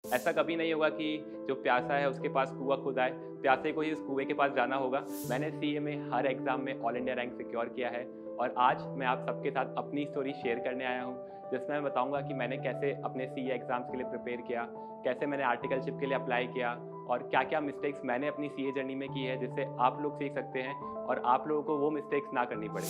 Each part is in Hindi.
ऐसा कभी नहीं होगा कि जो प्यासा है उसके पास कुआँ खुद आए, प्यासे को ही उस कुएँ के पास जाना होगा। मैंने सीए में हर एग्ज़ाम में ऑल इंडिया रैंक सिक्योर किया है और आज मैं आप सबके साथ अपनी स्टोरी शेयर करने आया हूँ, जिसमें मैं बताऊँगा कि मैंने कैसे अपने सीए एग्ज़ाम्स के लिए प्रिपेयर किया, कैसे मैंने आर्टिकलशिप के लिए अप्लाई किया और क्या-क्या मिस्टेक्स मैंने अपनी सीए जर्नी में की है, जिससे आप लोग सीख सकते हैं और आप लोगों को वो मिस्टेक्स ना करनी पड़े।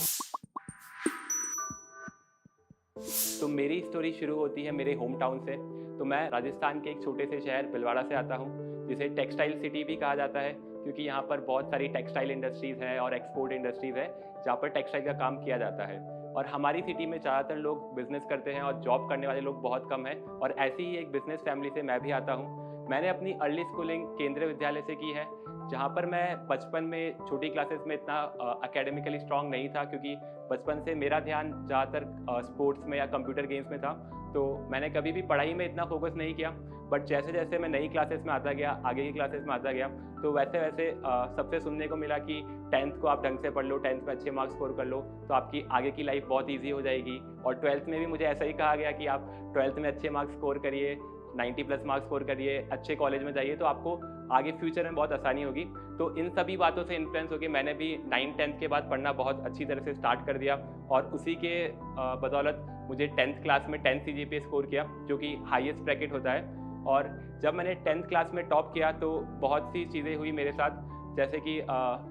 तो मेरी स्टोरी शुरू होती है मेरे होम टाउन से। तो मैं राजस्थान के एक छोटे से शहर भिलवाड़ा से आता हूँ, जिसे टेक्सटाइल सिटी भी कहा जाता है, क्योंकि यहाँ पर बहुत सारी टेक्सटाइल इंडस्ट्रीज़ है और एक्सपोर्ट इंडस्ट्रीज़ है, जहाँ पर टेक्सटाइल का काम किया जाता है। और हमारी सिटी में ज़्यादातर लोग बिज़नेस करते हैं और जॉब करने वाले लोग बहुत कम हैं और ऐसी ही एक बिज़नेस फैमिली से मैं भी आता हूँ। मैंने अपनी अर्ली स्कूलिंग केंद्रीय विद्यालय से की है, जहाँ पर मैं बचपन में छोटी क्लासेस में इतना एकेडमिकली स्ट्रॉन्ग नहीं था, क्योंकि बचपन से मेरा ध्यान ज़्यादातर स्पोर्ट्स में या कंप्यूटर गेम्स में था। तो मैंने कभी भी पढ़ाई में इतना फोकस नहीं किया। बट जैसे-जैसे मैं नई क्लासेस में आता गया, आगे की क्लासेस में आता गया, तो वैसे-वैसे सबसे सुनने को मिला कि 10th को आप ढंग से पढ़ लो, 10th में अच्छे मार्क्स स्कोर कर लो, तो आपकी आगे की लाइफ बहुत ईज़ी हो जाएगी। और 12th में भी मुझे ऐसा ही कहा गया कि आप 12th में अच्छे मार्क्स स्कोर करिए, 90 प्लस मार्क्स स्कोर करिए, अच्छे कॉलेज में जाइए, तो आपको आगे फ्यूचर में बहुत आसानी होगी। तो इन सभी बातों से इन्फ्लुएंस होके मैंने भी 9th-10th के बाद पढ़ना बहुत अच्छी तरह से स्टार्ट कर दिया और उसी के बदौलत मुझे 10th क्लास में 10 सीजीपीए स्कोर किया, जो कि हाईएस्ट ब्रैकेट होता है। और जब मैंने 10th क्लास में टॉप किया तो बहुत सी चीज़ें हुई मेरे साथ, जैसे कि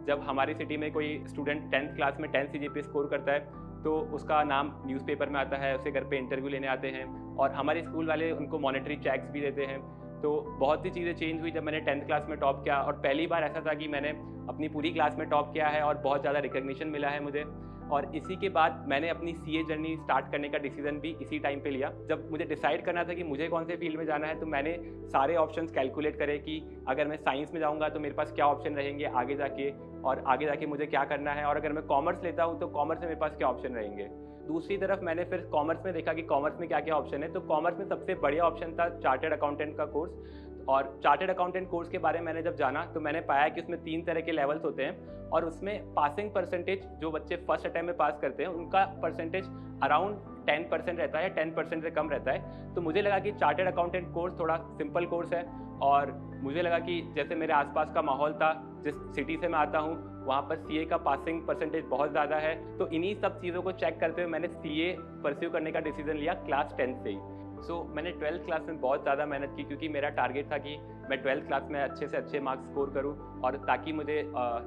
जब हमारी सिटी में कोई स्टूडेंट 10th क्लास में 10 सीजीपीए स्कोर करता है, तो उसका नाम न्यूज़पेपर में आता है, उसके घर पे इंटरव्यू लेने आते हैं और हमारे स्कूल वाले उनको मॉनेटरी चेक्स भी देते हैं। तो बहुत सी चीज़ें चेंज हुई जब मैंने 10th क्लास में टॉप किया और पहली बार ऐसा था कि मैंने अपनी पूरी क्लास में टॉप किया है और बहुत ज़्यादा रिकॉग्निशन मिला है मुझे। और इसी के बाद मैंने अपनी सीए जर्नी स्टार्ट करने का डिसीजन भी इसी टाइम पे लिया। जब मुझे डिसाइड करना था कि मुझे कौन से फील्ड में जाना है, तो मैंने सारे ऑप्शंस कैलकुलेट करे कि अगर मैं साइंस में जाऊँगा तो मेरे पास क्या ऑप्शन रहेंगे आगे जाके, और आगे जाके मुझे क्या करना है, और अगर मैं कॉमर्स लेता हूँ तो कॉमर्स में मेरे पास क्या ऑप्शन रहेंगे। दूसरी तरफ मैंने फिर कॉमर्स में देखा कि कॉमर्स में क्या-क्या ऑप्शन है, तो कॉमर्स में सबसे बढ़िया ऑप्शन था चार्टर्ड अकाउंटेंट का कोर्स। और चार्टर्ड अकाउंटेंट कोर्स के बारे में मैंने जब जाना तो मैंने पाया कि उसमें 3 तरह के लेवल्स होते हैं और उसमें पासिंग परसेंटेज, जो बच्चे फर्स्ट अटेम्प्ट में पास करते हैं उनका परसेंटेज अराउंड 10% रहता है, 10% से कम रहता है। तो मुझे लगा कि चार्टर्ड अकाउंटेंट कोर्स थोड़ा सिंपल कोर्स है और मुझे लगा कि जैसे मेरे आसपास का माहौल था, जिस सिटी से मैं आता हूँ वहाँ पर सीए का पासिंग परसेंटेज बहुत ज़्यादा है। तो इन्हीं सब चीज़ों को चेक करते हुए मैंने सीए परस्यू करने का डिसीजन लिया क्लास 10th से ही। मैंने 12th क्लास में बहुत ज़्यादा मेहनत की, क्योंकि मेरा टारगेट था कि मैं 12th क्लास में अच्छे से अच्छे मार्क्स स्कोर करूं और ताकि मुझे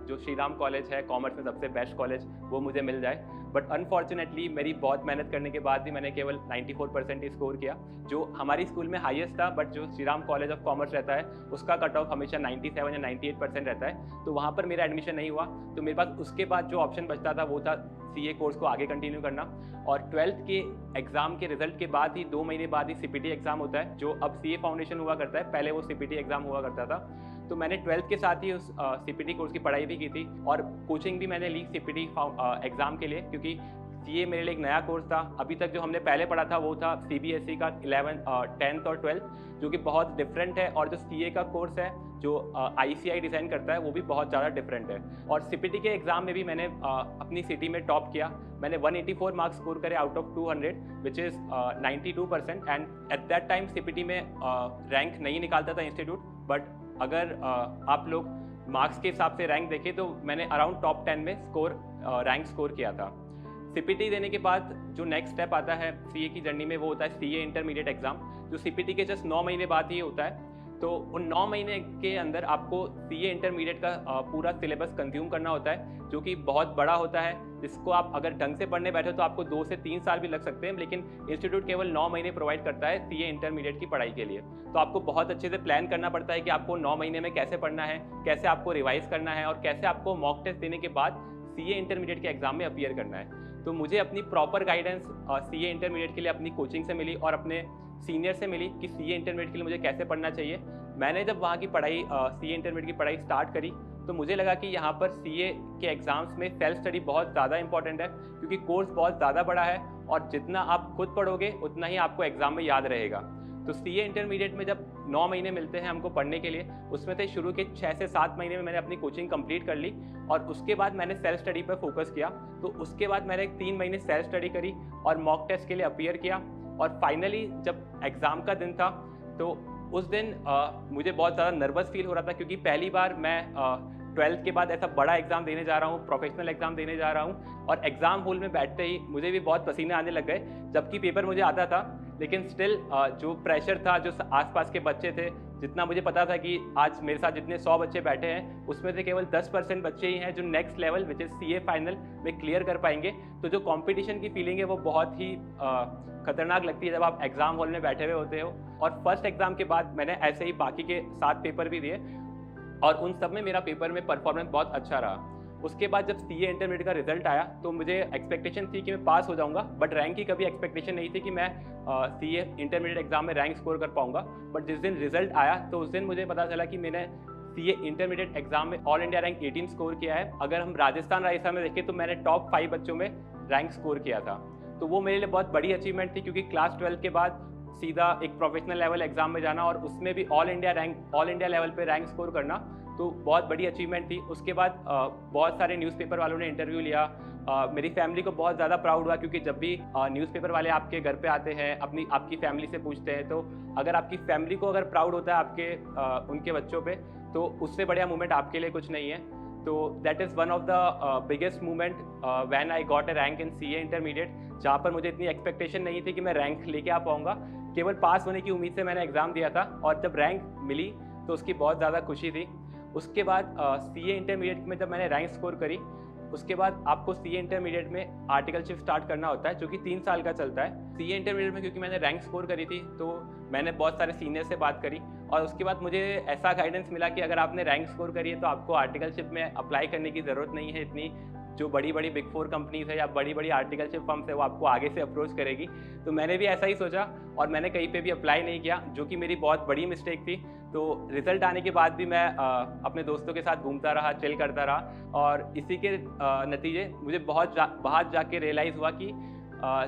जो श्री राम कॉलेज है कॉमर्स में सबसे बेस्ट कॉलेज, वो मुझे मिल जाए। बट अनफॉर्चुनेटली मेरी बहुत मेहनत करने के बाद भी मैंने केवल 94% ही स्कोर किया, जो हमारी स्कूल में हाईएस्ट था। बट जो Shri Ram college of commerce रहता है उसका कट ऑफ हमेशा 97 या 98% रहता है, तो वहाँ पर मेरा एडमिशन नहीं हुआ। तो मेरे पास उसके बाद जो ऑप्शन बचता था वो था सीए कोर्स को आगे कंटिन्यू करना। और 12th के एग्ज़ाम के रिजल्ट के बाद ही 2 महीने बाद ही सीपीटी एग्ज़ाम होता है, जो अब सीए फाउंडेशन हुआ करता है, पहले वो सीपीटी एग्ज़ाम हुआ करता था। तो मैंने 12th के साथ ही उस सीपीटी कोर्स की पढ़ाई भी की थी और कोचिंग भी मैंने ली सीपीटी एग्ज़ाम के लिए, क्योंकि सीए मेरे लिए एक नया कोर्स था। अभी तक जो हमने पहले पढ़ा था वो था सीबीएसई का 10th और 12th, जो कि बहुत डिफरेंट है, और जो सीए का कोर्स है जो आईसीआई डिज़ाइन करता है वो भी बहुत ज़्यादा डिफरेंट है। और सीपीटी के एग्ज़ाम में भी मैंने अपनी सिटी में टॉप किया। मैंने 184 मार्क्स स्कोर करे out of 200, which is 92%। And at that time CPT में रैंक नहीं निकालता था इंस्टीट्यूट, बट अगर आप लोग मार्क्स के हिसाब से रैंक देखें तो मैंने अराउंड टॉप 10 में रैंक स्कोर किया था। सीपीटी देने के बाद जो नेक्स्ट स्टेप आता है सीए की जर्नी में, वो होता है सीए इंटरमीडिएट एग्ज़ाम, जो सीपीटी के जस्ट 9 महीने बाद ही होता है। तो उन 9 महीने के अंदर आपको सीए इंटरमीडिएट का पूरा सिलेबस कंज्यूम करना होता है, जो कि बहुत बड़ा होता है, जिसको आप अगर ढंग से पढ़ने बैठे तो आपको 2 से 3 साल भी लग सकते हैं, लेकिन इंस्टीट्यूट केवल 9 महीने प्रोवाइड करता है सीए इंटरमीडिएट की पढ़ाई के लिए। तो आपको बहुत अच्छे से प्लान करना पड़ता है कि आपको 9 महीने में कैसे पढ़ना है, कैसे आपको रिवाइज करना है और कैसे आपको मॉक टेस्ट देने के बाद सीए इंटरमीडिएट के एग्ज़ाम में अपीयर करना है। तो मुझे अपनी प्रॉपर गाइडेंस सीए इंटरमीडिएट के लिए अपनी कोचिंग से मिली और अपने सीनियर से मिली कि सीए इंटरमीडिएट के लिए मुझे कैसे पढ़ना चाहिए। मैंने जब वहाँ की पढ़ाई सीए इंटरमीडिएट की पढ़ाई स्टार्ट करी तो मुझे लगा कि यहाँ पर सीए के एग्ज़ाम्स में सेल्फ स्टडी बहुत ज़्यादा इंपॉर्टेंट है, क्योंकि कोर्स बहुत ज़्यादा बड़ा है और जितना आप खुद पढ़ोगे उतना ही आपको एग्ज़ाम में याद रहेगा। तो सीए इंटरमीडिएट में जब 9 महीने मिलते हैं हमको पढ़ने के लिए, उसमें से शुरू के 6 से 7 महीने में मैंने अपनी कोचिंग कंप्लीट कर ली और उसके बाद मैंने सेल्फ स्टडी पर फोकस किया। तो उसके बाद मैंने 3 महीने सेल्फ स्टडी करी और मॉक टेस्ट के लिए अपीयर किया और फाइनली जब एग्ज़ाम का दिन था तो उस दिन मुझे बहुत ज़्यादा नर्वस फील हो रहा था क्योंकि पहली बार मैं 12th के बाद ऐसा बड़ा एग्ज़ाम देने जा रहा हूँ, प्रोफेशनल एग्ज़ाम देने जा रहा हूँ और एग्ज़ाम हॉल में बैठते ही मुझे भी बहुत पसीने आने लग गए, जबकि पेपर मुझे आता था। लेकिन स्टिल जो प्रेशर था, जो आस-पास के बच्चे थे, जितना मुझे पता था कि आज मेरे साथ जितने 100 बच्चे बैठे हैं, उसमें से केवल 10% बच्चे ही हैं जो next level which is CA final में क्लियर कर पाएँगे। तो जो कॉम्पिटिशन की फीलिंग है वो बहुत ही खतरनाक लगती है जब आप एग्ज़ाम हॉल में बैठे हुए होते हो। और फर्स्ट एग्ज़ाम के बाद मैंने ऐसे ही बाकी के 7 पेपर भी दिए और उन सब में मेरा पेपर में परफॉर्मेंस बहुत अच्छा रहा। उसके बाद जब सीए इंटरमीडिएट का रिजल्ट आया तो मुझे एक्सपेक्टेशन थी कि मैं पास हो जाऊंगा, बट रैंक की कभी एक्सपेक्टेशन नहीं थी कि मैं सीए इंटरमीडिएट एग्जाम में रैंक स्कोर कर पाऊंगा। बट जिस दिन रिजल्ट आया तो उस दिन मुझे पता चला कि मैंने सीए इंटरमीडिएट एग्जाम में ऑल इंडिया रैंक 18 स्कोर किया है। अगर हम राजस्थान राजस्थान में देखें तो मैंने टॉप 5 बच्चों में रैंक स्कोर किया था। तो वो मेरे लिए बहुत बड़ी अचीवमेंट थी क्योंकि क्लास 12 के बाद सीधा एक प्रोफेशनल लेवल एग्जाम में जाना और उसमें भी ऑल इंडिया लेवल पे रैंक स्कोर करना तो बहुत बड़ी अचीवमेंट थी। उसके बाद बहुत सारे न्यूज़पेपर वालों ने इंटरव्यू लिया। मेरी फैमिली को बहुत ज़्यादा प्राउड हुआ क्योंकि जब भी न्यूज़पेपर वाले आपके घर पे आते हैं, आपकी फैमिली से पूछते हैं, तो अगर आपकी फैमिली को अगर प्राउड होता है उनके बच्चों पे, तो उससे बढ़िया मोमेंट आपके लिए कुछ नहीं है। तो that is one of the biggest moment when I got a rank in CA intermediate, जहाँ पर मुझे इतनी एक्सपेक्टेशन नहीं थी कि मैं रैंक लेके आ पाऊँगा। केवल पास होने की उम्मीद से मैंने एग्ज़ाम दिया था और जब रैंक मिली तो उसकी बहुत ज़्यादा खुशी थी। उसके बाद सीए इंटरमीडिएट में जब मैंने रैंक स्कोर करी, उसके बाद आपको सीए इंटरमीडिएट में आर्टिकलशिप स्टार्ट करना होता है जो कि 3 साल का चलता है। सीए इंटरमीडिएट में क्योंकि मैंने रैंक स्कोर करी थी तो मैंने बहुत सारे सीनियर से बात करी और उसके बाद मुझे ऐसा गाइडेंस मिला कि अगर आपने रैंक स्कोर करी है तो आपको आर्टिकलशिप में अप्लाई करने की ज़रूरत नहीं है। इतनी जो बड़ी बड़ी बिग 4 कंपनीज है या बड़ी बड़ी आर्टिकलशिप फर्म्स है वो आपको आगे से अप्रोच करेगी। तो मैंने भी ऐसा ही सोचा और मैंने कहीं पे भी अप्लाई नहीं किया, जो कि मेरी बहुत बड़ी मिस्टेक थी। तो रिज़ल्ट आने के बाद भी मैं अपने दोस्तों के साथ घूमता रहा, चिल करता रहा और इसी के नतीजे मुझे बाहर जाके रियलाइज़ हुआ कि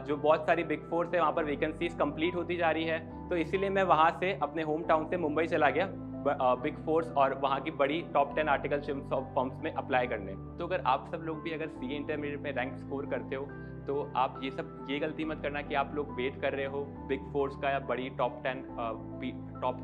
जो बहुत सारी बिग 4 है वहाँ पर वैकेंसीज कंप्लीट होती जा रही है। तो इसीलिए मैं वहाँ से अपने होम टाउन से मुंबई चला गया बिग 4 और वहाँ की बड़ी टॉप 10 आर्टिकलशिप फर्म्स में अप्लाई करने। तो अगर आप सब लोग भी अगर सीए इंटरमीडिएट में रैंक स्कोर करते हो तो आप ये गलती मत करना कि आप लोग वेट कर रहे हो बिग 4 का या बड़ी टॉप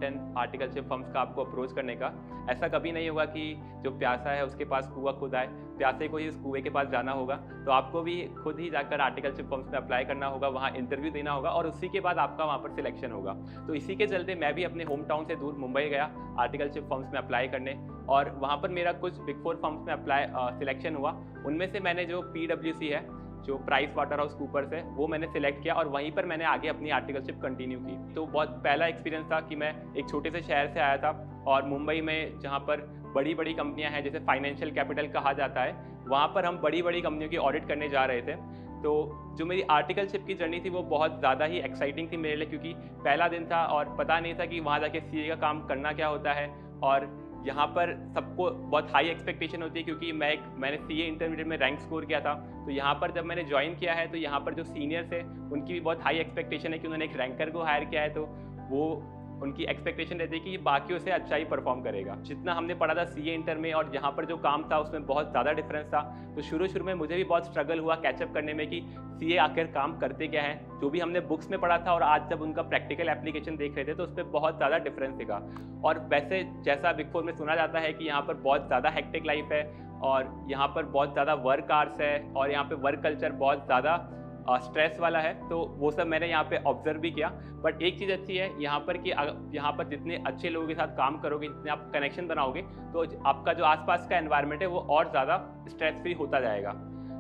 10 आर्टिकलशिप फर्म्स का आपको अप्रोच करने का। ऐसा कभी नहीं होगा कि जो प्यासा है उसके पास कुआं खुद आए, प्यासे को ही उस कुएं के पास जाना होगा। तो आपको भी खुद ही जाकर आर्टिकलशिप फर्म्स में अप्लाई करना होगा, वहाँ इंटरव्यू देना होगा और उसी के बाद आपका वहाँ पर सिलेक्शन होगा। तो इसी के चलते मैं भी अपने होम टाउन से दूर मुंबई गया आर्टिकलशिप फर्म्स में अप्लाई करने और वहाँ पर मेरा कुछ बिग 4 फर्म्स में सिलेक्शन हुआ। उनमें से मैंने जो PwC है, जो प्राइस वाटर हाउस कूपर्स है, वो मैंने सिलेक्ट किया और वहीं पर मैंने आगे अपनी आर्टिकलशिप कंटिन्यू की। तो बहुत पहला एक्सपीरियंस था कि मैं एक छोटे से शहर से आया था और मुंबई में जहाँ पर बड़ी बड़ी कंपनियां हैं, जैसे फाइनेंशियल कैपिटल कहा जाता है, वहाँ पर हम बड़ी बड़ी कंपनियों की ऑडिट करने जा रहे थे। तो जो मेरी आर्टिकलशिप की जर्नी थी वो बहुत ज़्यादा ही एक्साइटिंग थी मेरे लिए, क्योंकि पहला दिन था और पता नहीं था कि वहाँ जाके सीए का काम करना क्या होता है। और यहाँ पर सबको बहुत हाई एक्सपेक्टेशन होती है क्योंकि मैंने सीए इंटरमीडिएट में रैंक स्कोर किया था। तो यहाँ पर जब मैंने ज्वाइन किया है तो यहाँ पर जो सीनियर्स है उनकी भी बहुत हाई एक्सपेक्टेशन है कि उन्होंने एक रैंकर को हायर किया है, तो वो उनकी एक्सपेक्टेशन रहती है कि बाकियों से अच्छा ही परफॉर्म करेगा। जितना हमने पढ़ा था सीए इंटर में और यहाँ पर जो काम था उसमें बहुत ज़्यादा डिफरेंस था। तो शुरू में मुझे भी बहुत स्ट्रगल हुआ कैचअप करने में कि सीए आखिर काम करते क्या है। जो भी हमने बुक्स में पढ़ा था और आज जब उनका प्रैक्टिकल एप्लीकेशन देख रहे थे तो उस पर बहुत ज़्यादा डिफरेंस दिखा। और वैसे जैसा बिग 4 में सुना जाता है कि यहाँ पर बहुत ज़्यादा हेक्टिक लाइफ है और यहाँ पर बहुत ज़्यादा वर्क आवर्स है और यहाँ पे वर्क कल्चर बहुत ज़्यादा स्ट्रेस वाला है, तो वो सब मैंने यहाँ पे ऑब्जर्व भी किया। बट एक चीज़ अच्छी है यहाँ पर कि यहाँ पर जितने अच्छे लोगों के साथ काम करोगे, जितने आप कनेक्शन बनाओगे, तो आपका जो आसपास का एनवायरनमेंट है वो और ज़्यादा स्ट्रेस फ्री होता जाएगा।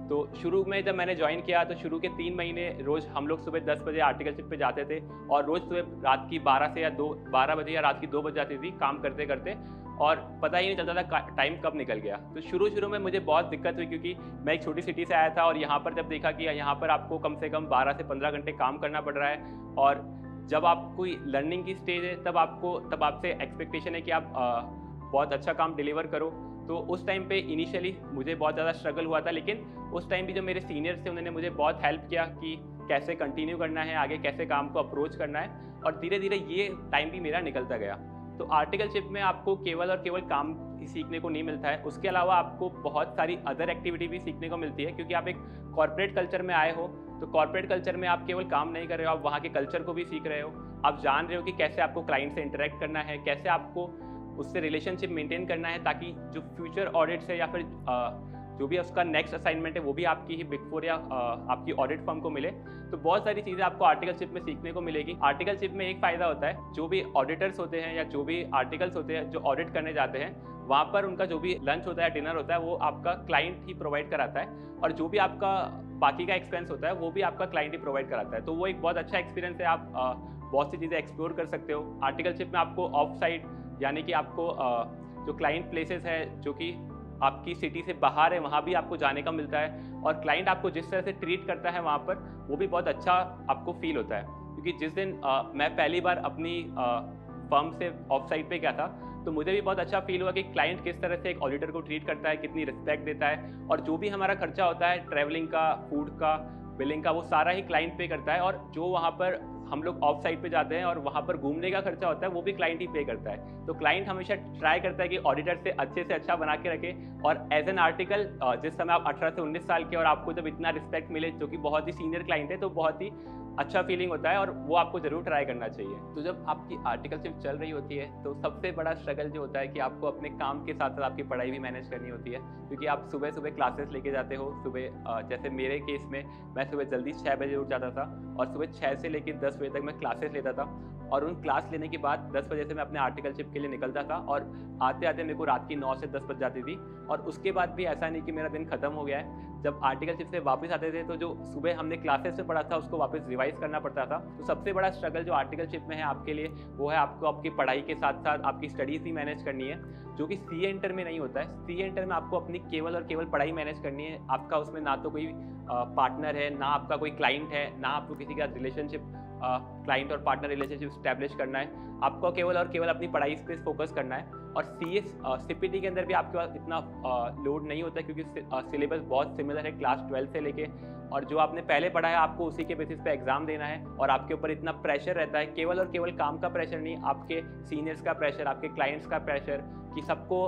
तो शुरू में जब मैंने ज्वाइन किया तो शुरू के 3 महीने रोज़ हम लोग सुबह 10 बजे आर्टिकलशिप पे जाते थे और रोज़ सुबह रात की 12 बजे या रात की 2 बज जाती थी काम करते करते, और पता ही नहीं चलता था टाइम कब निकल गया। तो शुरू में मुझे बहुत दिक्कत हुई क्योंकि मैं एक छोटी सिटी से आया था और यहाँ पर जब देखा कि यहाँ पर आपको कम से कम 12 से 15 घंटे काम करना पड़ रहा है और जब आप कोई लर्निंग की स्टेज है तब आपसे एक्सपेक्टेशन है कि आप बहुत अच्छा काम डिलीवर करो। तो उस टाइम पे इनिशियली मुझे बहुत ज़्यादा स्ट्रगल हुआ था, लेकिन उस टाइम भी जो मेरे सीनियर्स थे उन्होंने मुझे बहुत हेल्प किया कि कैसे कंटिन्यू करना है, आगे कैसे काम को अप्रोच करना है, और धीरे धीरे ये टाइम भी मेरा निकलता गया। तो आर्टिकलशिप में आपको केवल और केवल काम ही सीखने को नहीं मिलता है, उसके अलावा आपको बहुत सारी अदर एक्टिविटी भी सीखने को मिलती है क्योंकि आप एक कॉर्पोरेट कल्चर में आए हो तो कॉर्पोरेट कल्चर में आप केवल काम नहीं कर रहे हो, आप वहाँ के कल्चर को भी सीख रहे हो। आप जान रहे हो कि कैसे आपको क्लाइंट से इंटरेक्ट करना है, कैसे आपको उससे रिलेशनशिप मेंटेन करना है, ताकि जो फ्यूचर ऑडिट्स है या फिर जो भी उसका नेक्स्ट असाइनमेंट है वो भी आपकी ही बिग फोर या आपकी ऑडिट फर्म को मिले। तो बहुत सारी चीज़ें आपको आर्टिकलशिप में सीखने को मिलेगी। आर्टिकलशिप में एक फ़ायदा होता है, जो भी ऑडिटर्स होते हैं या जो भी आर्टिकल्स होते हैं जो ऑडिट करने जाते हैं, वहाँ पर उनका जो भी लंच होता है, डिनर होता है, वो आपका क्लाइंट ही प्रोवाइड कराता है, और जो भी आपका बाकी का एक्सपेंस होता है वो भी आपका क्लाइंट ही प्रोवाइड कराता है। तो वो एक बहुत अच्छा एक्सपीरियंस है। आप बहुत सी चीज़ें एक्सप्लोर कर सकते हो। आर्टिकलशिप में आपको ऑफ साइट, यानी कि आपको जो क्लाइंट प्लेसेस है जो कि आपकी सिटी से बाहर है, वहाँ भी आपको जाने का मिलता है, और क्लाइंट आपको जिस तरह से ट्रीट करता है वहाँ पर, वो भी बहुत अच्छा आपको फील होता है। क्योंकि जिस दिन मैं पहली बार अपनी फर्म से ऑफ साइट पे गया था, तो मुझे भी बहुत अच्छा फील हुआ कि क्लाइंट किस तरह से एक ऑडिटर को ट्रीट करता है, कितनी रिस्पेक्ट देता है, और जो भी हमारा खर्चा होता है ट्रैवलिंग का, फूड का, बिलिंग का, वो सारा ही क्लाइंट पे करता है। और जो वहाँ पर हम लोग ऑफ साइट पे जाते हैं और वहाँ पर घूमने का खर्चा होता है, वो भी क्लाइंट ही पे करता है। तो क्लाइंट हमेशा ट्राई करता है कि ऑडिटर से अच्छा बना के रखे। और एज एन आर्टिकल, जिस समय आप 18 से 19 साल के और आपको जब इतना रिस्पेक्ट मिले, जो कि बहुत ही सीनियर क्लाइंट है, तो बहुत ही अच्छा फीलिंग होता है, और वो आपको जरूर ट्राई करना चाहिए। तो जब आपकी आर्टिकलशिप चल रही होती है, तो सबसे बड़ा स्ट्रगल जो होता है कि आपको अपने काम के साथ साथ आपकी पढ़ाई भी मैनेज करनी होती है। क्योंकि आप सुबह सुबह क्लासेस लेके जाते हो। सुबह जैसे मेरे केस में, मैं सुबह जल्दी 6 बजे उठ जाता था, और सुबह 6 से लेकर 10 बजे तक मैं क्लासेस लेता था, और उन क्लास लेने के बाद 10 बजे से मैं अपने आर्टिकलशिप के लिए निकलता था, और आते आते मेरे को रात की 9 से 10 बज जाती थी। और उसके बाद भी ऐसा नहीं कि मेरा दिन खत्म हो गया है। जब आर्टिकलशिप से वापस आते थे, तो जो सुबह हमने क्लासेस में पढ़ा था उसको वापस रिवाइज करना पड़ता था। तो सबसे बड़ा स्ट्रगल जो आर्टिकलशिप में है आपके लिए, वो है आपको आपकी पढ़ाई के साथ साथ आपकी स्टडीज़ भी मैनेज करनी है, जो कि सीए इंटर में नहीं होता है। सीए इंटर में आपको अपनी केवल और केवल पढ़ाई मैनेज करनी है। आपका उसमें ना तो कोई पार्टनर है, ना आपका कोई क्लाइंट है, ना आपको किसी का रिलेशनशिप, क्लाइंट और पार्टनर रिलेशनशिप स्टैब्लिश करना है। आपको केवल और केवल अपनी पढ़ाई पे फोकस करना है। और सीपीटी के अंदर भी आपके पास इतना लोड नहीं होता है, क्योंकि सिलेबस बहुत सिमिलर है क्लास 12 से लेके, और जो आपने पहले पढ़ा है आपको उसी के बेसिस पे एग्जाम देना है। और आपके ऊपर इतना प्रेशर रहता है, केवल और केवल काम का प्रेशर नहीं, आपके सीनियर्स का प्रेशर, आपके क्लाइंट्स का प्रेशर, कि सबको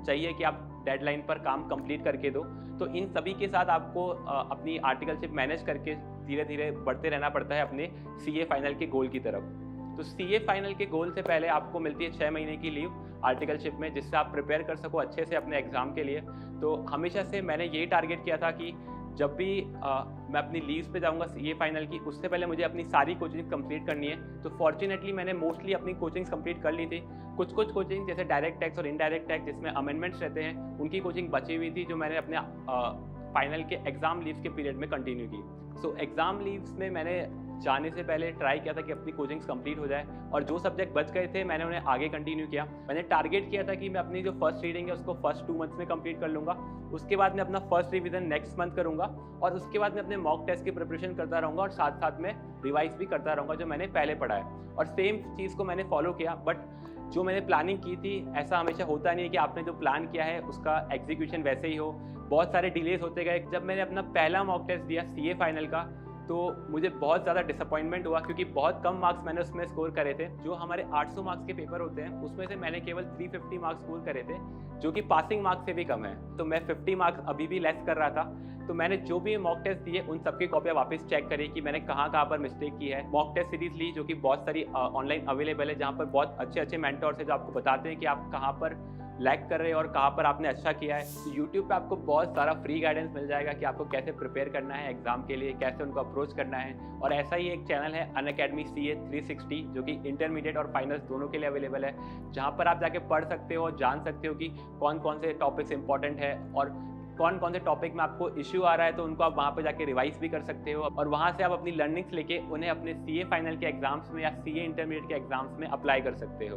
चाहिए कि आप डेडलाइन पर काम कंप्लीट करके दो। तो इन सभी के साथ आपको अपनी आर्टिकलशिप मैनेज करके धीरे धीरे बढ़ते रहना पड़ता है अपने सीए फाइनल के गोल की तरफ। तो सीए फाइनल के गोल से पहले आपको मिलती है 6 महीने की लीव आर्टिकलशिप में, जिससे आप प्रिपेयर कर सको अच्छे से अपने एग्ज़ाम के लिए। तो हमेशा से मैंने यही टारगेट किया था कि जब भी मैं अपनी लीव्स पे जाऊंगा सीए फाइनल की, उससे पहले मुझे अपनी सारी कोचिंग कंप्लीट करनी है। तो फॉर्चुनेटली मैंने मोस्टली अपनी कोचिंग्स कंप्लीट कर ली थी। कुछ कोचिंग जैसे डायरेक्ट टैक्स और इनडायरेक्ट टैक्स जिसमें अमेंडमेंट्स रहते हैं, उनकी कोचिंग बची हुई थी, जो मैंने अपने फाइनल के एग्ज़ाम लीव्स के पीरियड में कंटिन्यू की। सो एग्ज़ाम लीव्स में मैंने जाने से पहले ट्राई किया था कि अपनी कोचिंग्स कंप्लीट हो जाए, और जो सब्जेक्ट बच गए थे मैंने उन्हें आगे कंटिन्यू किया। मैंने टारगेट किया था कि मैं अपनी जो फर्स्ट रीडिंग है उसको फर्स्ट 2 मंथ्स में कंप्लीट कर लूँगा। उसके बाद मैं अपना फर्स्ट रिवीजन नेक्स्ट मंथ करूँगा, और उसके बाद मैं अपने मॉक टेस्ट की प्रिपरेशन करता रहूँगा, और साथ साथ में रिवाइज भी करता रहूँगा जो मैंने पहले पढ़ा है। और सेम चीज़ को मैंने फॉलो किया। बट जो मैंने प्लानिंग की थी, ऐसा हमेशा होता नहीं है कि आपने जो प्लान किया है उसका एग्जीक्यूशन वैसे ही हो। बहुत सारे डिलेज होते गए। जब मैंने अपना पहला मॉक टेस्ट दिया सीए फाइनल का, तो मुझे बहुत ज़्यादा डिसअपॉइंटमेंट हुआ, क्योंकि बहुत कम मार्क्स मैंने उसमें स्कोर करे थे। जो हमारे 800 मार्क्स के पेपर होते हैं उसमें से मैंने केवल 350 मार्क्स स्कोर करे थे, जो कि पासिंग मार्क्स से भी कम है। तो मैं 50 मार्क्स अभी भी लेस कर रहा था। तो मैंने जो भी मॉक टेस्ट दिए उन सबकी कॉपियाँ वापस चेक करी कि मैंने कहाँ पर मिस्टेक की है। मॉक टेस्ट सीरीज ली, जो कि बहुत सारी ऑनलाइन अवेलेबल है, जहाँ पर बहुत अच्छे मेंटर्स हैं जो आपको बताते हैं कि आप कहाँ पर लैग कर रहे हैं और कहाँ पर आपने अच्छा किया है। तो यूट्यूब पे आपको बहुत सारा फ्री गाइडेंस मिल जाएगा कि आपको कैसे प्रिपेयर करना है एग्जाम के लिए, कैसे उनको अप्रोच करना है। और ऐसा ही एक चैनल है अनअकैडमी CA 360, जो कि इंटरमीडिएट और फाइनल्स दोनों के लिए अवेलेबल है, जहाँ पर आप जाके पढ़ सकते हो और जान सकते हो कि कौन कौन से टॉपिक्स इंपॉर्टेंट है और कौन कौन से टॉपिक में आपको इश्यू आ रहा है, तो उनको आप वहाँ पे जाके रिवाइज भी कर सकते हो। और वहाँ से आप अपनी लर्निंग्स लेके उन्हें अपने सीए फाइनल के एग्जाम्स में या सीए इंटरमीडिएट के एग्जाम्स में अप्लाई कर सकते हो।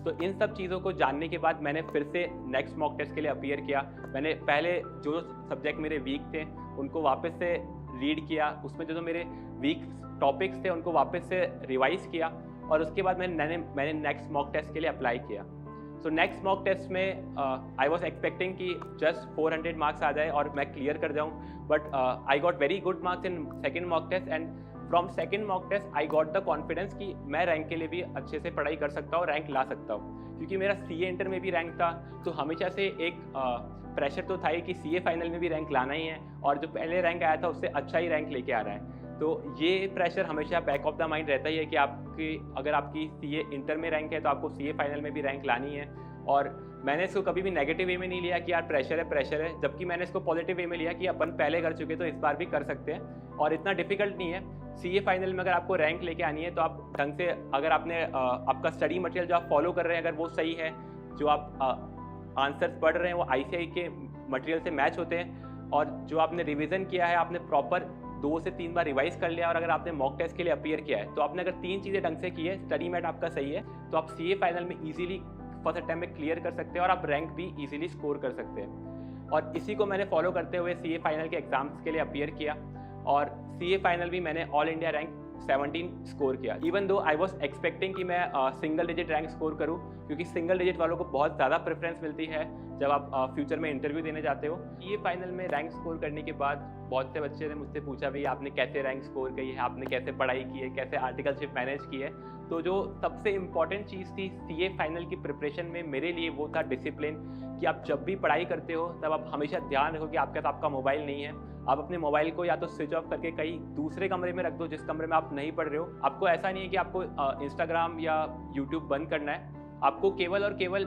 तो इन सब चीज़ों को जानने के बाद मैंने फिर से नेक्स्ट मॉक टेस्ट के लिए अपीयर किया। मैंने पहले जो सब्जेक्ट मेरे वीक थे उनको वापस से रीड किया, उसमें जो मेरे वीक टॉपिक्स थे उनको वापस से रिवाइज किया, और उसके बाद मैंने नेक्स्ट मॉक टेस्ट के लिए अप्लाई किया। सो नेक्स्ट मॉक टेस्ट में आई वॉज एक्सपेक्टिंग कि जस्ट 400 मार्क्स आ जाए और मैं क्लियर कर जाऊँ, but I got very good marks in second mock test, and from second mock test I got the confidence कि मैं रैंक के लिए भी अच्छे से पढ़ाई कर सकता हूँ, रैंक ला सकता हूँ। क्योंकि मेरा सीए इंटर में भी रैंक था, तो हमेशा से एक प्रेशर तो था ही कि सीए फाइनल में भी रैंक लाना ही है, और जो पहले रैंक आया था उससे अच्छा ही रैंक लेके आ रहा है। तो ये प्रेशर हमेशा बैक ऑफ द माइंड रहता ही है कि अगर आपकी सीए इंटर में रैंक है तो आपको सीए फाइनल में भी रैंक लानी है। और मैंने इसको कभी भी नेगेटिव वे में नहीं लिया कि यार प्रेशर है, जबकि मैंने इसको पॉजिटिव वे में लिया कि अपन पहले कर चुके तो इस बार भी कर सकते हैं और इतना डिफिकल्ट नहीं है। सीए फाइनल में अगर आपको रैंक लेके आनी है तो आप ढंग से, अगर आपका स्टडी मटेरियल जो आप फॉलो कर रहे हैं अगर वो सही है, जो आप आंसर्स पढ़ रहे हैं वो आईसीआई के मटेरियल से मैच होते हैं, और जो आपने रिवीजन किया है आपने प्रॉपर 2 से 3 बार रिवाइज कर लिया, और अगर आपने मॉक टेस्ट के लिए अपीयर किया है तो आपने अगर 3 चीज़ें ढंग से की है, स्टडी मैट आपका सही है, तो आप सीए फाइनल में इजीली फर्स्ट अटैम्प्ट में क्लियर कर सकते हैं और आप रैंक भी इजीली स्कोर कर सकते हैं। और इसी को मैंने फॉलो करते हुए सीए फाइनल के एग्जाम्स के लिए अपीयर किया, और सीए फाइनल भी मैंने ऑल इंडिया रैंक 17 स्कोर किया। Even though I was expecting कि मैं सिंगल डिजिट रैंक स्कोर करूं, क्योंकि सिंगल डिजिट वालों को बहुत ज़्यादा प्रेफरेंस मिलती है जब आप फ्यूचर में इंटरव्यू देने जाते हो। ये फाइनल में रैंक स्कोर करने के बाद बहुत से बच्चे ने मुझसे पूछा भाई आपने कैसे रैंक स्कोर की है, आपने कैसे पढ़ाई की है, कैसे आर्टिकलशिप मैनेज की है। तो जो सबसे इम्पॉर्टेंट चीज़ थी सीए फाइनल की प्रिपरेशन में मेरे लिए वो था डिसिप्लिन, कि आप जब भी पढ़ाई करते हो तब आप हमेशा ध्यान रखो कि आपके साथ आपका मोबाइल नहीं है। आप अपने मोबाइल को या तो स्विच ऑफ करके कहीं दूसरे कमरे में रख दो जिस कमरे में आप नहीं पढ़ रहे हो। आपको ऐसा नहीं है कि आपको इंस्टाग्राम या यूट्यूब बंद करना है, आपको केवल और केवल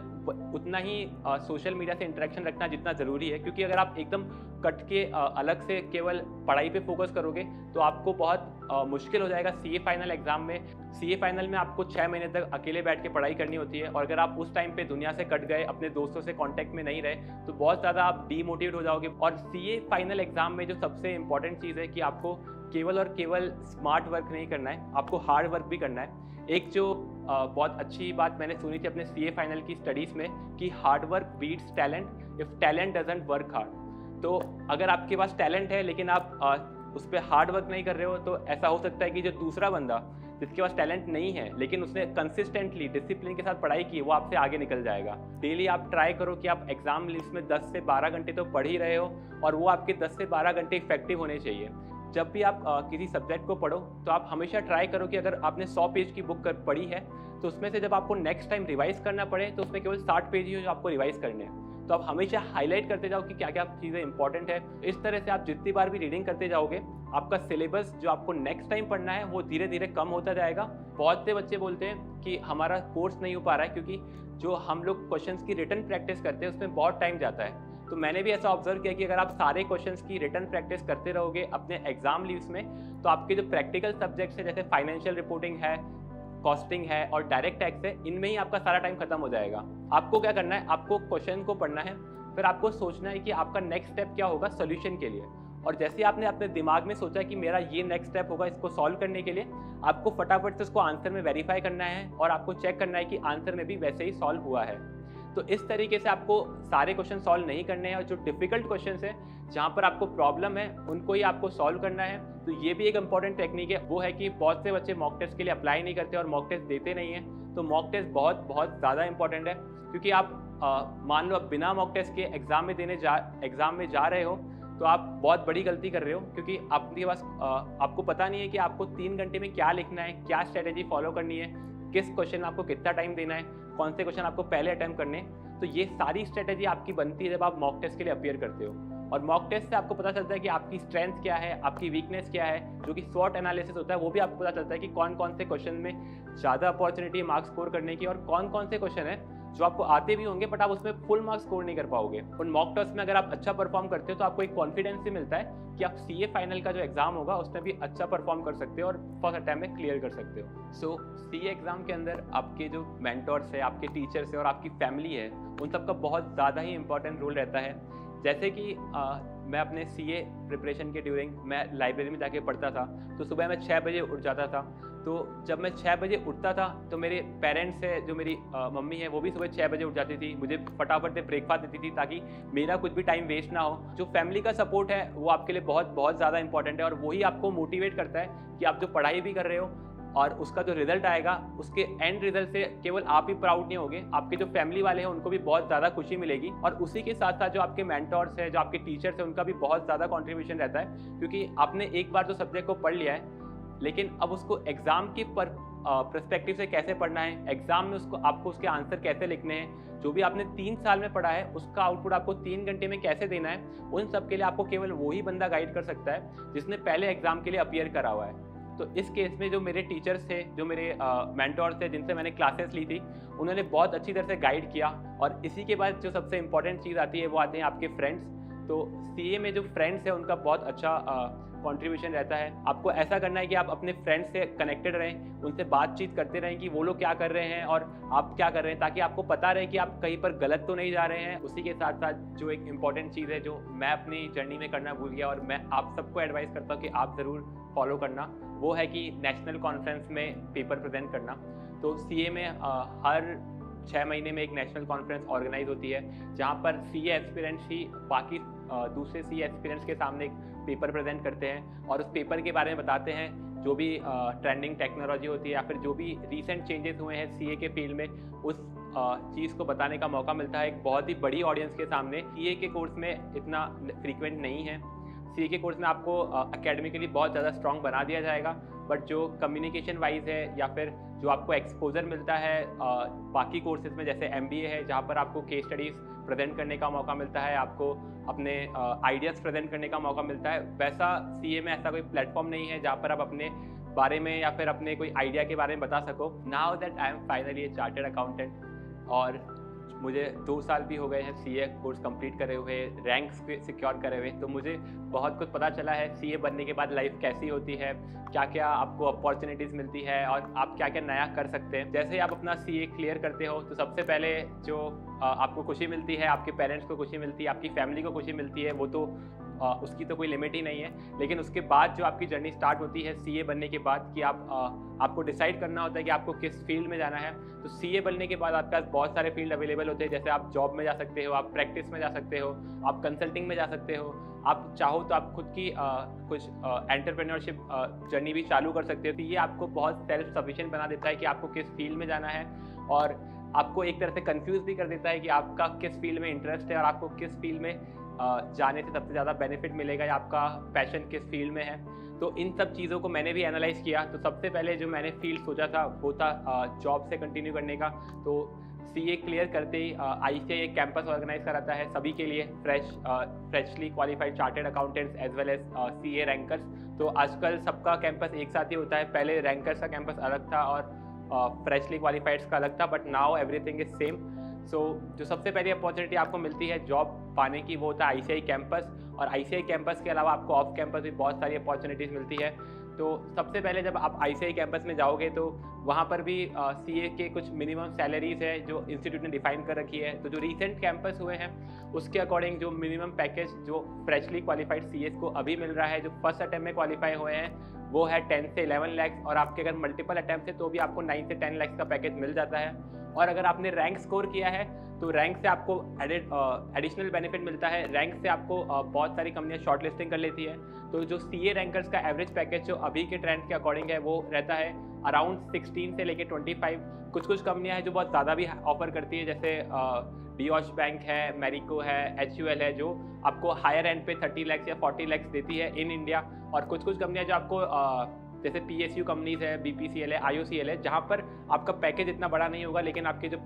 उतना ही सोशल मीडिया से इंटरेक्शन रखना जितना ज़रूरी है, क्योंकि अगर आप एकदम कट के अलग से केवल पढ़ाई पे फोकस करोगे तो आपको बहुत मुश्किल हो जाएगा सीए फाइनल एग्जाम में। सीए फाइनल में आपको 6 महीने तक अकेले बैठ के पढ़ाई करनी होती है, और अगर आप उस टाइम पे दुनिया से कट गए, अपने दोस्तों से कांटेक्ट में नहीं रहे, तो बहुत ज़्यादा आप डीमोटिवेट हो जाओगे। और सीए फाइनल एग्जाम में जो सबसे इंपॉर्टेंट चीज़ है कि आपको केवल और केवल स्मार्ट वर्क नहीं करना है, आपको हार्ड वर्क भी करना है। एक जो बहुत अच्छी बात मैंने सुनी थी अपने सीए फाइनल की स्टडीज़ में कि hard work beats talent if talent doesn't work hard. तो अगर आपके पास टैलेंट है लेकिन आप उस पर हार्ड वर्क नहीं कर रहे हो, तो ऐसा हो सकता है कि जो दूसरा बंदा जिसके पास टैलेंट नहीं है लेकिन उसने कंसिस्टेंटली डिसिप्लिन के साथ पढ़ाई की, वो आपसे आगे निकल जाएगा। डेली आप ट्राई करो कि आप एग्जाम लिस्ट में 10 से 12 घंटे तो पढ़ ही रहे हो, और वो आपके 10 से 12 घंटे इफेक्टिव होने चाहिए। जब भी आप किसी सब्जेक्ट को पढ़ो तो आप हमेशा ट्राई करो कि अगर आपने 100 पेज की बुक पढ़ी है तो उसमें से जब आपको नेक्स्ट टाइम रिवाइज करना पड़े तो उसमें केवल 60 पेज ही हो जो आपको रिवाइज करने हैं। तो आप हमेशा हाईलाइट करते जाओ कि क्या क्या चीज़ें इंपॉर्टेंट है। इस तरह से आप जितनी बार भी रीडिंग करते जाओगे, आपका सिलेबस जो आपको नेक्स्ट टाइम पढ़ना है वो धीरे धीरे कम होता जाएगा। बहुत से बच्चे बोलते हैं कि हमारा कोर्स नहीं हो पा रहा है क्योंकि जो हम लोग क्वेश्चंस की रिटन प्रैक्टिस करते हैं उसमें बहुत टाइम जाता है। तो मैंने भी ऐसा ऑब्जर्व किया कि अगर आप सारे क्वेश्चंस की रिटन प्रैक्टिस करते रहोगे अपने एग्जाम लीव्स में, तो आपके जो प्रैक्टिकल सब्जेक्ट्स है जैसे फाइनेंशियल रिपोर्टिंग है, कॉस्टिंग है और डायरेक्ट टैक्स है, इनमें ही आपका सारा टाइम खत्म हो जाएगा। आपको क्या करना है, आपको क्वेश्चन को पढ़ना है, फिर आपको सोचना है कि आपका नेक्स्ट स्टेप क्या होगा सोल्यूशन के लिए। और जैसे आपने अपने दिमाग में सोचा कि मेरा ये नेक्स्ट स्टेप होगा इसको सॉल्व करने के लिए, आपको फटाफट से उसको आंसर में वेरीफाई करना है और आपको चेक करना है कि आंसर में भी वैसे ही सॉल्व हुआ है। तो इस तरीके से आपको सारे क्वेश्चन सॉल्व नहीं करने हैं, और जो डिफिकल्ट क्वेश्चन है जहाँ पर आपको प्रॉब्लम है उनको ही आपको सॉल्व करना है। तो ये भी एक इंपॉर्टेंट टेक्निक है, वो है कि बहुत से बच्चे मॉक टेस्ट के लिए अप्लाई नहीं करते और मॉक टेस्ट देते नहीं हैं। तो मॉक टेस्ट बहुत बहुत ज़्यादा इंपॉर्टेंट है, क्योंकि आप मान लो आप बिना मॉक टेस्ट के एग्जाम में जा रहे हो तो आप बहुत बड़ी गलती कर रहे हो, क्योंकि आपके पास आपको पता नहीं है कि आपको 3 घंटे में क्या लिखना है, क्या स्ट्रेटेजी फॉलो करनी है, किस क्वेश्चन में आपको कितना टाइम देना है, कौन से क्वेश्चन आपको पहले अटेम्प्ट करने हैं। तो ये सारी स्ट्रेटेजी आपकी बनती है जब आप मॉक टेस्ट के लिए अपीयर करते हो। और मॉक टेस्ट से आपको पता चलता है कि आपकी स्ट्रेंथ क्या है, आपकी वीकनेस क्या है, जो कि स्वॉट एनालिसिस होता है वो भी आपको पता चलता है कि कौन कौन से क्वेश्चन में ज़्यादा अपॉर्चुनिटी है मार्क्स स्कोर करने की, और कौन कौन से क्वेश्चन है जो आपको आते भी होंगे बट आप उसमें फुल मार्क्स स्कोर नहीं कर पाओगे। उन मॉक टेस्ट में अगर आप अच्छा परफॉर्म करते हो तो आपको एक कॉन्फिडेंस भी मिलता है कि आप सीए फाइनल का जो एग्जाम होगा उसमें भी अच्छा परफॉर्म कर सकते हो और फर्स्ट अटैम्प्ट में क्लियर कर सकते हो। सो सीए एग्जाम के अंदर आपके जो मेंटर्स है, आपके टीचर्स है और आपकी फैमिली है, उन सबका बहुत ज़्यादा ही इंपॉर्टेंट रोल रहता है। जैसे कि मैं अपने सीए प्रिपरेशन के ड्यूरिंग मैं लाइब्रेरी में जाके पढ़ता था, तो सुबह मैं 6 बजे उठ जाता था। तो जब मैं 6 बजे उठता था तो मेरे पेरेंट्स है, जो मेरी मम्मी है, वो भी सुबह 6 बजे उठ जाती थी, मुझे फटाफट से ब्रेकफास्ट देती थी ताकि मेरा कुछ भी टाइम वेस्ट ना हो। जो फैमिली का सपोर्ट है वो आपके लिए बहुत बहुत ज़्यादा इंपॉर्टेंट है, और वही आपको मोटिवेट करता है कि आप जो पढ़ाई भी कर रहे हो और उसका जो रिजल्ट आएगा उसके एंड रिजल्ट से केवल आप ही प्राउड नहीं होगे, आपके जो फैमिली वाले हैं उनको भी बहुत ज़्यादा खुशी मिलेगी। और उसी के साथ साथ जो आपके मेंटर्स हैं, जो आपके टीचर्स हैं, उनका भी बहुत ज़्यादा कंट्रीब्यूशन रहता है, क्योंकि आपने एक बार तो सब्जेक्ट को पढ़ लिया है लेकिन अब उसको एग्ज़ाम के पर्सपेक्टिव से कैसे पढ़ना है, एग्जाम में उसको आपको उसके आंसर कैसे लिखने हैं, जो भी आपने 3 साल में पढ़ा है उसका आउटपुट आपको 3 घंटे में कैसे देना है, उन सब के लिए आपको केवल वही बंदा गाइड कर सकता है जिसने पहले एग्जाम के लिए अपीयर करा हुआ है। तो इस केस में जो मेरे टीचर्स थे, जो मेरे मेंटोर्स थे जिनसे मैंने क्लासेस ली थी, उन्होंने बहुत अच्छी तरह से गाइड किया। और इसी के बाद जो सबसे इंपॉर्टेंट चीज़ आती है वो आते हैं आपके फ्रेंड्स। तो सीए में जो फ्रेंड्स है उनका बहुत अच्छा कंट्रीब्यूशन रहता है। आपको ऐसा करना है कि आप अपने फ्रेंड्स से कनेक्टेड रहें, उनसे बातचीत करते रहें कि वो लोग क्या कर रहे हैं और आप क्या कर रहे हैं, ताकि आपको पता रहे कि आप कहीं पर गलत तो नहीं जा रहे हैं। उसी के साथ साथ जो एक इम्पॉर्टेंट चीज़ है जो मैं अपनी जर्नी में करना भूल गया और मैं आप सबको एडवाइस करता हूँ कि आप ज़रूर फॉलो करना, वो है कि नेशनल कॉन्फ्रेंस में पेपर प्रेजेंट करना। तो सीए में हर 6 महीने में एक नेशनल कॉन्फ्रेंस ऑर्गेनाइज होती है जहाँ पर सीए एस्पिरेंट्स ही बाकी दूसरे सीए एस्पिरेंट्स के सामने एक पेपर प्रेजेंट करते हैं और उस पेपर के बारे में बताते हैं, जो भी ट्रेंडिंग टेक्नोलॉजी होती है या फिर जो भी रीसेंट चेंजेस हुए हैं सीए के फील्ड में, उस चीज़ को बताने का मौका मिलता है एक बहुत ही बड़ी ऑडियंस के सामने। सीए के कोर्स में इतना फ्रीक्वेंट नहीं है। सीए के कोर्स में आपको एकेडमिकली बहुत ज़्यादा स्ट्रॉन्ग बना दिया जाएगा, बट जो कम्युनिकेशन वाइज है या फिर जो आपको एक्सपोजर मिलता है बाकी कोर्सेज में, जैसे एमबीए है जहाँ पर आपको केस स्टडीज़ प्रेजेंट करने का मौका मिलता है, आपको अपने आइडियाज़ प्रेजेंट करने का मौका मिलता है, वैसा सीए में ऐसा कोई प्लेटफॉर्म नहीं है जहाँ पर आप अपने बारे में या फिर अपने कोई आइडिया के बारे में बता सको। Now that I am finally A chartered accountant और मुझे 2 साल भी हो गए हैं सीए कोर्स कंप्लीट करे हुए, रैंक्स सिक्योर करे हुए, तो मुझे बहुत कुछ पता चला है सीए बनने के बाद लाइफ कैसी होती है, क्या क्या आपको अपॉर्चुनिटीज़ मिलती है और आप क्या क्या नया कर सकते हैं। जैसे ही आप अपना सीए क्लियर करते हो तो सबसे पहले जो आपको खुशी मिलती है, आपके पेरेंट्स को खुशी मिलती है, आपकी फैमिली को खुशी मिलती है, वो तो उसकी तो कोई लिमिट ही नहीं है। लेकिन उसके बाद जो आपकी जर्नी स्टार्ट होती है सीए बनने के बाद कि आपको डिसाइड करना होता है कि आपको किस फील्ड में जाना है। तो सीए बनने के बाद आपके पास बहुत सारे फील्ड अवेलेबल होते हैं, जैसे आप जॉब में जा सकते हो, आप प्रैक्टिस में जा सकते हो, आप कंसल्टिंग में जा सकते हो, आप चाहो तो आप खुद की कुछ एंटरप्रेन्योरशिप जर्नी भी चालू कर सकते हो। तो ये आपको बहुत सेल्फ सफिशिएंट बना देता है कि आपको किस फील्ड में जाना है और आपको एक तरह से कंफ्यूज भी कर देता है कि आपका किस फील्ड में इंटरेस्ट है और आपको किस फील्ड में जाने से सबसे ज़्यादा बेनिफिट मिलेगा या आपका पैशन किस फील्ड में है। तो इन सब चीज़ों को मैंने भी एनालाइज किया। तो सबसे पहले जो मैंने फील्ड सोचा था वो था जॉब से कंटिन्यू करने का। तो सीए क्लियर करते ही आईसीआई एक कैंपस ऑर्गेनाइज कराता है सभी के लिए, freshly qualified chartered accountants as well as CA rankers. तो आजकल सबका कैंपस एक साथ ही होता है, पहले रैंकर्स का कैंपस अलग था और फ्रेशली क्वालिफाइड्स का अलग था, but now everything is same. So जो सबसे पहली अपॉर्चुनिटी आपको मिलती है जॉब पाने की वो होता है आईसीआई कैंपस, और आईसीआई कैंपस के अलावा आपको ऑफ कैंपस भी बहुत सारी अपॉर्चुनिटीज़ मिलती है। तो सबसे पहले जब आप आईसीआई कैंपस में जाओगे तो वहाँ पर भी सीए के कुछ मिनिमम सैलरीज है जो इंस्टीट्यूट ने डिफाइन कर रखी है। तो जो रीसेंट कैंपस हुए हैं उसके अकॉर्डिंग जो मिनिमम पैकेज जो फ्रेशली क्वालिफाइड सीएस को अभी मिल रहा है, जो फर्स्ट अटैम्प्ट में क्वालिफाई हुए हैं, वो है 10 से 11 लाख, और आपके अगर मल्टीपल अटैम्प्ट है तो भी आपको 9 से 10 लाख का पैकेज मिल जाता है। और अगर आपने रैंक स्कोर किया है तो रैंक से आपको एडिशनल बेनिफिट मिलता है। रैंक से आपको बहुत सारी कंपनियां शॉर्ट लिस्टिंग कर लेती है। तो जो सीए रैंकर्स का एवरेज पैकेज जो अभी के ट्रेंड के अकॉर्डिंग है वो रहता है अराउंड 16 से लेके 25। कुछ कंपनियां हैं जो बहुत ज़्यादा भी ऑफर करती है, जैसे डीओश बैंक है, मैरिको है, एचयूएल है, जो आपको हायर एंड पे 30 लाख या 40 लाख देती है इन इंडिया। और कुछ कंपनियां जो आपको जैसे पीएसयू कंपनीज है, बीपीसीएल है, आईओसीएल है, जहाँ पर आपका पैकेज इतना बड़ा नहीं होगा लेकिन आपके जो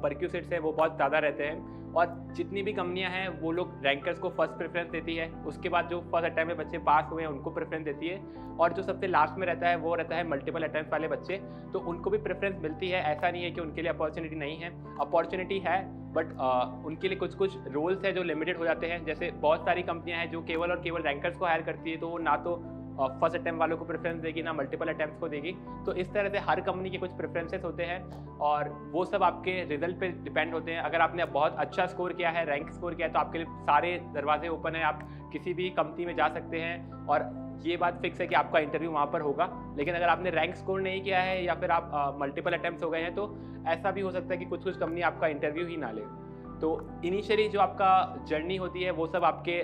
परक्यूसिट्स है वो बहुत ज़्यादा रहते हैं। और जितनी भी कंपनियां हैं वो लोग रैंकर्स को फर्स्ट प्रेफरेंस देती है, उसके बाद जो फर्स्ट अटैम्प्ट में बच्चे पास हुए हैं उनको प्रेफरेंस देती है, और जो सबसे लास्ट में रहता है वो रहता है मल्टीपल अटैम्प्ट वाले बच्चे, तो उनको भी प्रेफरेंस मिलती है। ऐसा नहीं है कि उनके लिए अपॉर्चुनिटी नहीं है, अपॉर्चुनिटी है, बट उनके लिए कुछ रोल्स है जो लिमिटेड हो जाते हैं। जैसे बहुत सारी कंपनियां हैं जो केवल और केवल रैंकर्स को हायर करती है, तो वो ना तो फर्स्ट अटैम्प्ट वालों को प्रेफरेंस देगी ना मल्टीपल अटैम्प्ट्स को देगी। तो इस तरह से हर कंपनी के कुछ प्रेफरेंसेस होते हैं और वो सब आपके रिजल्ट पे डिपेंड होते हैं। अगर आपने बहुत अच्छा स्कोर किया है, रैंक स्कोर किया है, तो आपके लिए सारे दरवाजे ओपन है, आप किसी भी कंपनी में जा सकते हैं और ये बात फिक्स है कि आपका इंटरव्यू वहाँ पर होगा। लेकिन अगर आपने रैंक स्कोर नहीं किया है या फिर आप मल्टीपल अटैम्प्ट्स हो गए हैं तो ऐसा भी हो सकता है कि कुछ कंपनी आपका इंटरव्यू ही ना ले। तो इनिशियली जो आपका जर्नी होती है वो सब आपके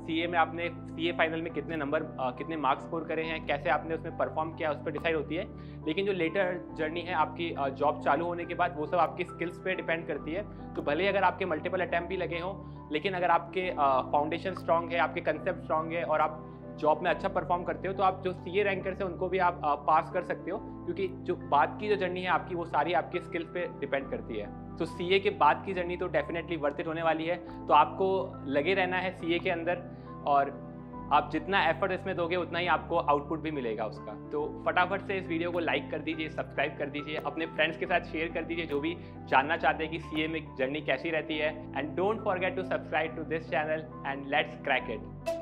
सीए में आपने सीए फाइनल में कितने नंबर कितने मार्क्स स्कोर करे हैं, कैसे आपने उसमें परफॉर्म किया, उस पर डिसाइड होती है। लेकिन जो लेटर जर्नी है आपकी जॉब चालू होने के बाद, वो सब आपकी स्किल्स पे डिपेंड करती है। तो भले अगर आपके मल्टीपल अटैम्प्ट भी लगे हों, लेकिन अगर आपके फाउंडेशन स्ट्रांग है, आपके कंसेप्ट स्ट्रांग है और आप जॉब में अच्छा परफॉर्म करते हो तो आप जो सीए रैंकर्स है उनको भी आप पास कर सकते हो, क्योंकि जो बाद की जो जर्नी है आपकी वो सारी आपके स्किल्स पे डिपेंड करती है। तो सीए के बाद की जर्नी तो डेफिनेटली वर्थ इट होने वाली है। तो आपको लगे रहना है सीए के अंदर, और आप जितना एफर्ट इसमें दोगे उतना ही आपको आउटपुट भी मिलेगा उसका। तो फटाफट से इस वीडियो को लाइक कर दीजिए, सब्सक्राइब कर दीजिए, अपने फ्रेंड्स के साथ शेयर कर दीजिए जो भी जानना चाहते हैं कि सीए में जर्नी कैसी रहती है। And don't forget to subscribe to this channel and let's crack it.